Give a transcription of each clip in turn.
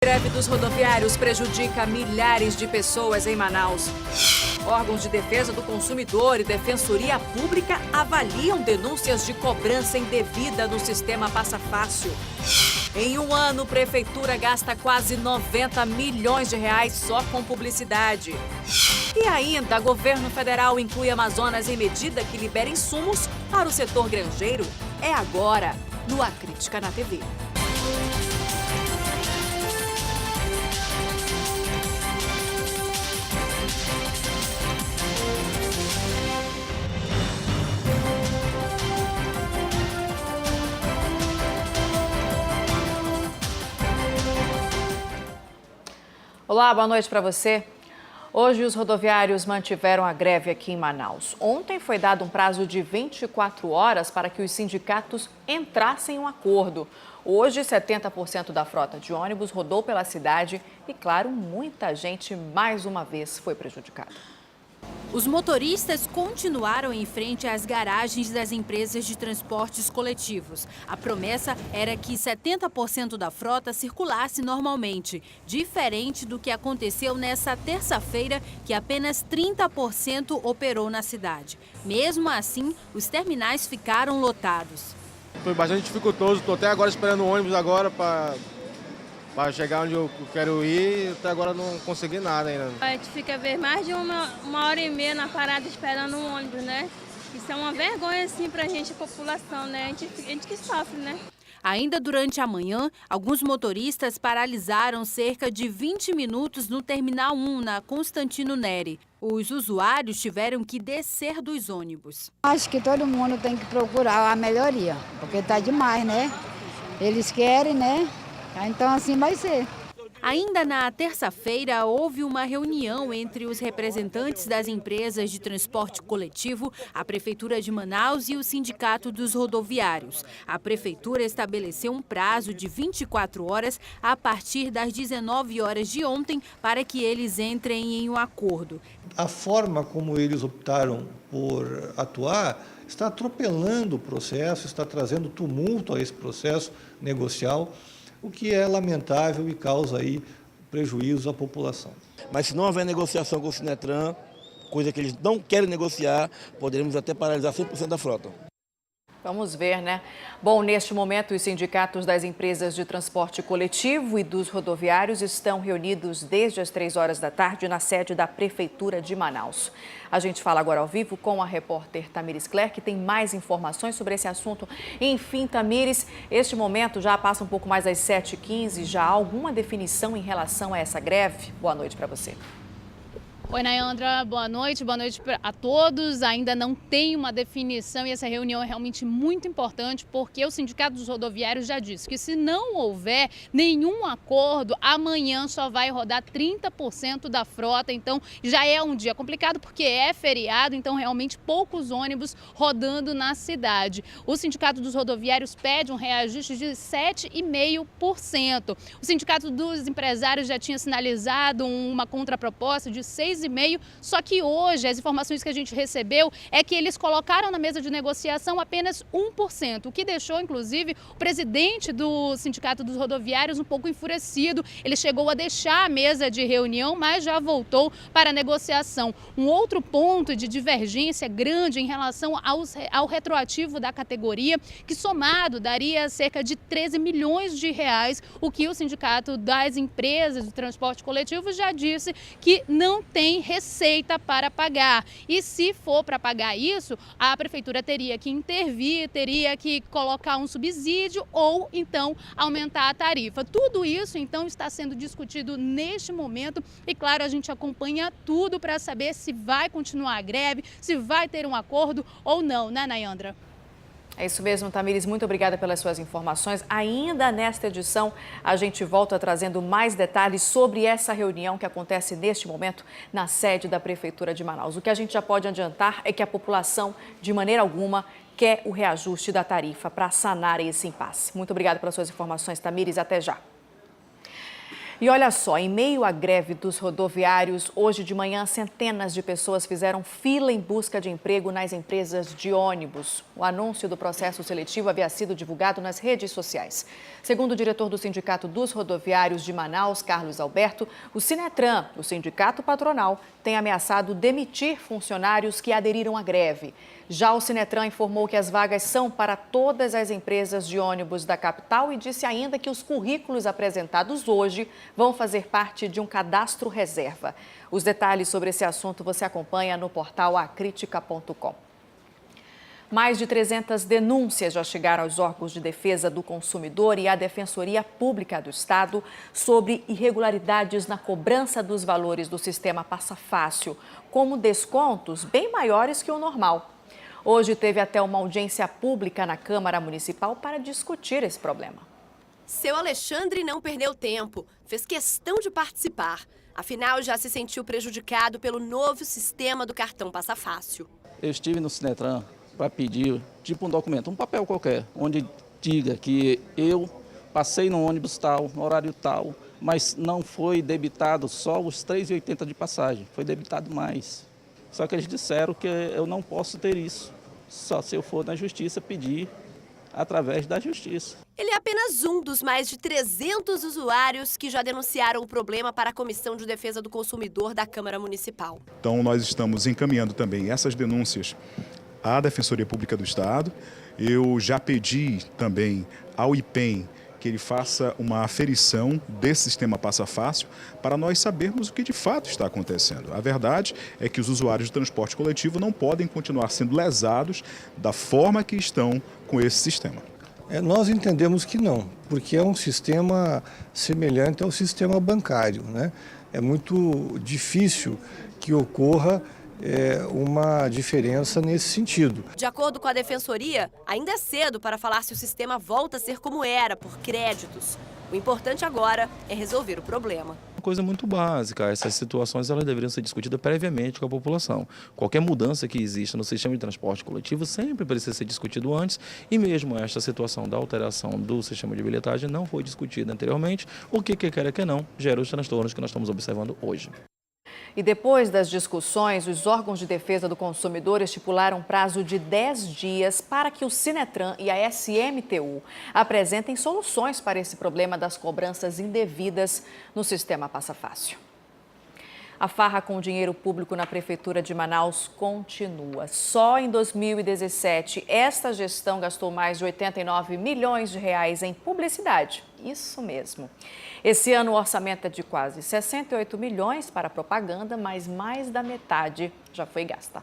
Greve dos rodoviários prejudica milhares de pessoas em Manaus. Órgãos de defesa do consumidor e defensoria pública avaliam denúncias de cobrança indevida no sistema Passa Fácil. Em um ano, prefeitura gasta quase 90 milhões de reais só com publicidade. E ainda, governo federal inclui Amazonas em medida que libera insumos para o setor granjeiro. É agora, no A Crítica na TV. Olá, boa noite para você. Hoje os rodoviários mantiveram a greve aqui em Manaus. Ontem foi dado um prazo de 24 horas para que os sindicatos entrassem em um acordo. Hoje, 70% da frota de ônibus rodou pela cidade e, claro, muita gente mais uma vez foi prejudicada. Os motoristas continuaram em frente às garagens das empresas de transportes coletivos. A promessa era que 70% da frota circulasse normalmente, diferente do que aconteceu nessa terça-feira, que apenas 30% operou na cidade. Mesmo assim, os terminais ficaram lotados. Foi bastante dificultoso, estou até agora esperando o ônibus agora para chegar onde eu quero ir, até agora não consegui nada ainda. A gente fica mais de uma hora e meia na parada esperando um ônibus, né? Isso é uma vergonha, assim, pra gente, a população, né? A gente que sofre, né? Ainda durante a manhã, alguns motoristas paralisaram cerca de 20 minutos no Terminal 1, na Constantino Neri. Os usuários tiveram que descer dos ônibus. Acho que todo mundo tem que procurar a melhoria, porque tá demais, né? Eles querem, né? Então assim vai ser. Ainda na terça-feira, houve uma reunião entre os representantes das empresas de transporte coletivo, a Prefeitura de Manaus e o Sindicato dos Rodoviários. A Prefeitura estabeleceu um prazo de 24 horas a partir das 19 horas de ontem para que eles entrem em um acordo. A forma como eles optaram por atuar está atropelando o processo, está trazendo tumulto a esse processo negocial, o que é lamentável e causa aí prejuízo à população. Mas se não houver negociação com o Sinetran, coisa que eles não querem negociar, poderemos até paralisar 100% da frota. Vamos ver, né? Bom, neste momento, os sindicatos das empresas de transporte coletivo e dos rodoviários estão reunidos desde as 3 horas da tarde na sede da Prefeitura de Manaus. A gente fala agora ao vivo com a repórter Tamires Cler, que tem mais informações sobre esse assunto. Enfim, Tamires, este momento já passa um pouco mais das 7h15. Já há alguma definição em relação a essa greve? Boa noite para você. Oi, Nayandra, boa noite a todos. Ainda não tem uma definição e essa reunião é realmente muito importante porque o Sindicato dos Rodoviários já disse que se não houver nenhum acordo, amanhã só vai rodar 30% da frota. Então já é um dia complicado porque é feriado, então realmente poucos ônibus rodando na cidade. O Sindicato dos Rodoviários pede um reajuste de 7,5%. O Sindicato dos Empresários já tinha sinalizado uma contraproposta de 6,5%, só que hoje as informações que a gente recebeu é que eles colocaram na mesa de negociação apenas 1%, o que deixou inclusive o presidente do Sindicato dos Rodoviários um pouco enfurecido. Ele chegou a deixar a mesa de reunião, mas já voltou para a negociação. Um outro ponto de divergência grande em relação ao retroativo da categoria, que somado daria cerca de 13 milhões de reais, o que o Sindicato das Empresas de Transporte Coletivo já disse que não tem receita para pagar. E se for para pagar isso, a Prefeitura teria que intervir, teria que colocar um subsídio ou então aumentar a tarifa. Tudo isso então está sendo discutido neste momento e claro, a gente acompanha tudo para saber se vai continuar a greve, se vai ter um acordo ou não, né, Nayandra? É isso mesmo, Tamires. Muito obrigada pelas suas informações. Ainda nesta edição, a gente volta trazendo mais detalhes sobre essa reunião que acontece neste momento na sede da Prefeitura de Manaus. O que a gente já pode adiantar é que a população, de maneira alguma, quer o reajuste da tarifa para sanar esse impasse. Muito obrigada pelas suas informações, Tamires. Até já. E olha só, em meio à greve dos rodoviários, hoje de manhã, centenas de pessoas fizeram fila em busca de emprego nas empresas de ônibus. O anúncio do processo seletivo havia sido divulgado nas redes sociais. Segundo o diretor do Sindicato dos Rodoviários de Manaus, Carlos Alberto, o Sinetran, o sindicato patronal, tem ameaçado demitir funcionários que aderiram à greve. Já o Sinetran informou que as vagas são para todas as empresas de ônibus da capital e disse ainda que os currículos apresentados hoje vão fazer parte de um cadastro reserva. Os detalhes sobre esse assunto você acompanha no portal acritica.com. Mais de 300 denúncias já chegaram aos órgãos de defesa do consumidor e à Defensoria Pública do Estado sobre irregularidades na cobrança dos valores do sistema Passa Fácil, como descontos bem maiores que o normal. Hoje teve até uma audiência pública na Câmara Municipal para discutir esse problema. Seu Alexandre não perdeu tempo, fez questão de participar. Afinal, já se sentiu prejudicado pelo novo sistema do cartão Passa Fácil. Eu estive no Sinetran para pedir, tipo um documento, um papel qualquer, onde diga que eu passei no ônibus tal, no horário tal, mas não foi debitado só os R$ 3,80 de passagem, foi debitado mais. Só que eles disseram que eu não posso ter isso, só se eu for na justiça pedir através da justiça. Ele é apenas um dos mais de 300 usuários que já denunciaram o problema para a Comissão de Defesa do Consumidor da Câmara Municipal. Então nós estamos encaminhando também essas denúncias à Defensoria Pública do Estado. Eu já pedi também ao IPEM que ele faça uma aferição desse sistema Passa Fácil para nós sabermos o que de fato está acontecendo. A verdade é que os usuários de transporte coletivo não podem continuar sendo lesados da forma que estão com esse sistema. Nós entendemos que não, porque é um sistema semelhante ao sistema bancário, né? É muito difícil que ocorra uma diferença nesse sentido. De acordo com a Defensoria, ainda é cedo para falar se o sistema volta a ser como era, por créditos. O importante agora é resolver o problema. Uma coisa muito básica, essas situações elas deveriam ser discutidas previamente com a população. Qualquer mudança que exista no sistema de transporte coletivo sempre precisa ser discutido antes e mesmo esta situação da alteração do sistema de bilhetagem não foi discutida anteriormente, o que quer que não gera os transtornos que nós estamos observando hoje. E depois das discussões, os órgãos de defesa do consumidor estipularam um prazo de 10 dias para que o Sinetran e a SMTU apresentem soluções para esse problema das cobranças indevidas no sistema Passa Fácil. A farra com o dinheiro público na Prefeitura de Manaus continua. Só em 2017, esta gestão gastou mais de 89 milhões de reais em publicidade. Isso mesmo. Esse ano o orçamento é de quase 68 milhões para propaganda, mas mais da metade já foi gasta.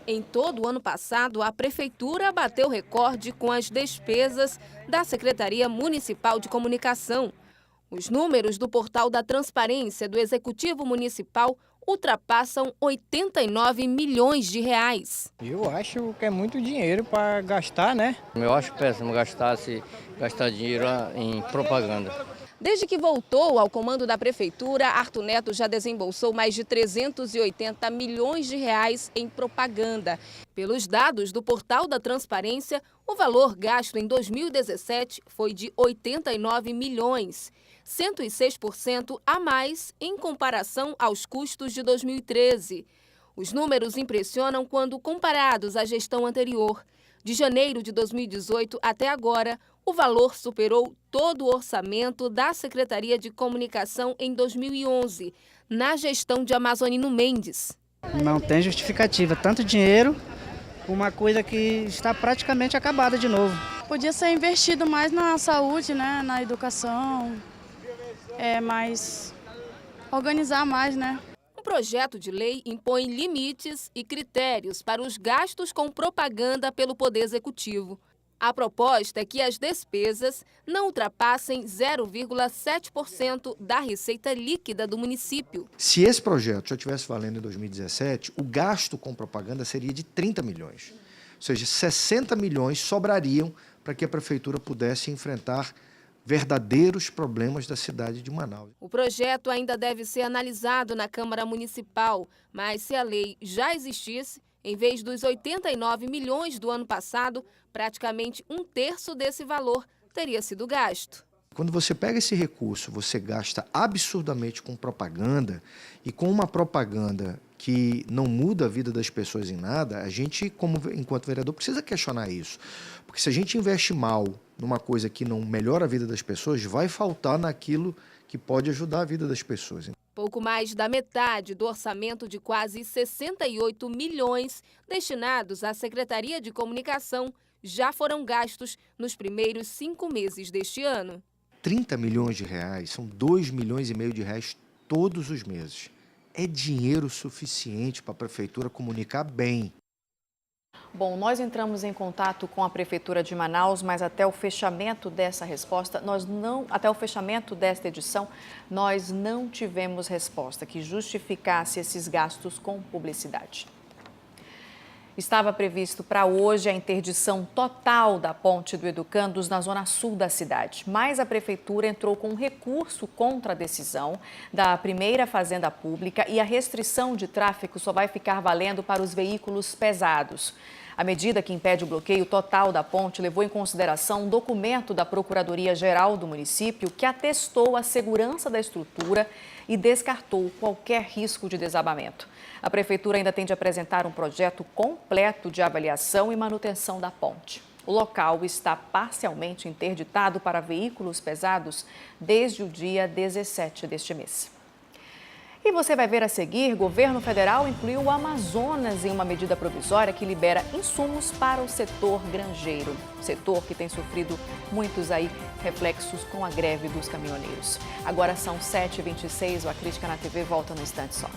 Em todo o ano passado, a Prefeitura bateu recorde com as despesas da Secretaria Municipal de Comunicação. Os números do Portal da Transparência do Executivo Municipal ultrapassam 89 milhões de reais. Eu acho que é muito dinheiro para gastar, né? Eu acho péssimo gastar dinheiro em propaganda. Desde que voltou ao comando da Prefeitura, Arthur Neto já desembolsou mais de 380 milhões de reais em propaganda. Pelos dados do Portal da Transparência, o valor gasto em 2017 foi de 89 milhões. 106% a mais em comparação aos custos de 2013. Os números impressionam quando comparados à gestão anterior. De janeiro de 2018 até agora, o valor superou todo o orçamento da Secretaria de Comunicação em 2011, na gestão de Amazonino Mendes. Não tem justificativa, tanto dinheiro, uma coisa que está praticamente acabada de novo. Podia ser investido mais na saúde, né, na educação. Mas organizar mais, né? O projeto de lei impõe limites e critérios para os gastos com propaganda pelo Poder Executivo. A proposta é que as despesas não ultrapassem 0,7% da receita líquida do município. Se esse projeto já estivesse valendo em 2017, o gasto com propaganda seria de 30 milhões. Ou seja, 60 milhões sobrariam para que a Prefeitura pudesse enfrentar verdadeiros problemas da cidade de Manaus. O projeto ainda deve ser analisado na Câmara Municipal, mas se a lei já existisse, em vez dos 89 milhões do ano passado, praticamente um terço desse valor teria sido gasto. Quando você pega esse recurso, você gasta absurdamente com propaganda, e com uma propaganda que não muda a vida das pessoas em nada, a gente, enquanto vereador, precisa questionar isso. Porque se a gente investe mal numa coisa que não melhora a vida das pessoas, vai faltar naquilo que pode ajudar a vida das pessoas. Pouco mais da metade do orçamento de quase 68 milhões destinados à Secretaria de Comunicação já foram gastos nos primeiros 5 meses deste ano. 30 milhões de reais, são 2,5 milhões de reais todos os meses. É dinheiro suficiente para a Prefeitura comunicar bem. Bom, nós entramos em contato com a Prefeitura de Manaus, mas até o fechamento dessa resposta, até o fechamento desta edição, nós não tivemos resposta que justificasse esses gastos com publicidade. Estava previsto para hoje a interdição total da ponte do Educandos na zona sul da cidade, mas a Prefeitura entrou com um recurso contra a decisão da primeira Fazenda Pública e a restrição de tráfego só vai ficar valendo para os veículos pesados. A medida que impede o bloqueio total da ponte levou em consideração um documento da Procuradoria-Geral do município que atestou a segurança da estrutura e descartou qualquer risco de desabamento. A Prefeitura ainda tem de apresentar um projeto completo de avaliação e manutenção da ponte. O local está parcialmente interditado para veículos pesados desde o dia 17 deste mês. E você vai ver a seguir, governo federal incluiu o Amazonas em uma medida provisória que libera insumos para o setor granjeiro. Setor que tem sofrido muitos reflexos com a greve dos caminhoneiros. Agora são 7h26, o A Crítica na TV volta no instante só.